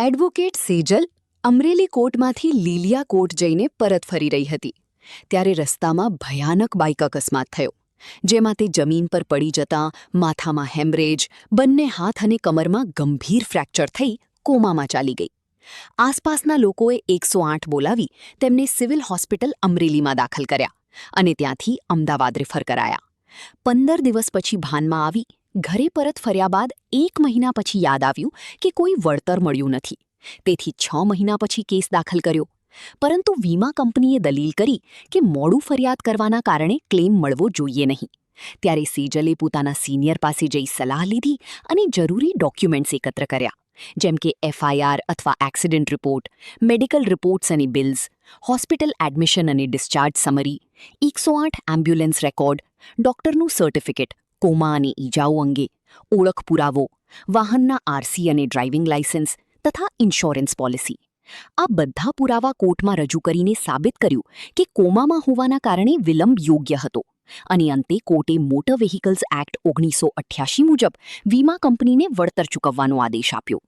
Advocate Sejal Amreli કોર્ટમાંથી Lilia court જઈને પરત ફરી રહી હતી ત્યારે રસ્તામાં ભયાનક બાઇક અકસ્માત થયો, જેમાં તે જમીન પર પડી જતાં માથામાં હેમરેજ, બંને હાથ અને કમરમાં ગંભીર ફ્રેક્ચર થઈ કોમામાં ચાલી ગઈ. આસપાસના લોકોએ 108 બોલાવી તેમને સિવિલ હોસ્પિટલ અમરેલીમાં દાખલ કર્યા અને ત્યાંથી અમદાવાદ રિફર કરાયા. 15 દિવસ પછી ભાનમાં આવી ઘરે પરત ફર્યા બાદ 1 મહિના પછી યાદ આવ્યું કે કોઈ વળતર મળ્યું નથી. તેથી 6 મહિના પછી કેસ દાખલ કર્યો. પરંતુ વીમા કંપનીએ દલીલ કરી કે મોડું ફરિયાદ કરવાના કારણે ક્લેમ મળવો જોઈએ નહીં. ત્યારે સેજલે પોતાના સિનિયર પાસે જઈ સલાહ લીધી અને જરૂરી ડોક્યુમેન્ટ્સ એકત્ર કર્યા, જેમ કે FIR અથવા એક્સિડન્ટ રિપોર્ટ, મેડિકલ રિપોર્ટ્સ અને બિલ્સ, હોસ્પિટલ એડમિશન અને ડિસ્ચાર્જ સમરી, 108 એમ્બ્યુલન્સ રેકોર્ડ, ડોક્ટરનું સર્ટિફિકેટ, કોમા અને ઈજાઓ અંગે, ઓળખ પુરાવો, વાહનના RC અને ડ્રાઇવિંગ લાયસન્સ તથા ઇન્સ્યોરન્સ પોલિસી. આ બધા પુરાવા કોર્ટમાં રજૂ કરીને સાબિત કર્યું કે કોમામાં હોવાના કારણે વિલંબ યોગ્ય હતો અને અંતે કોર્ટે મોટર વ્હીકલ્સ એક્ટ 1988 મુજબ વીમા કંપનીને વળતર ચૂકવવાનો આદેશ આપ્યો.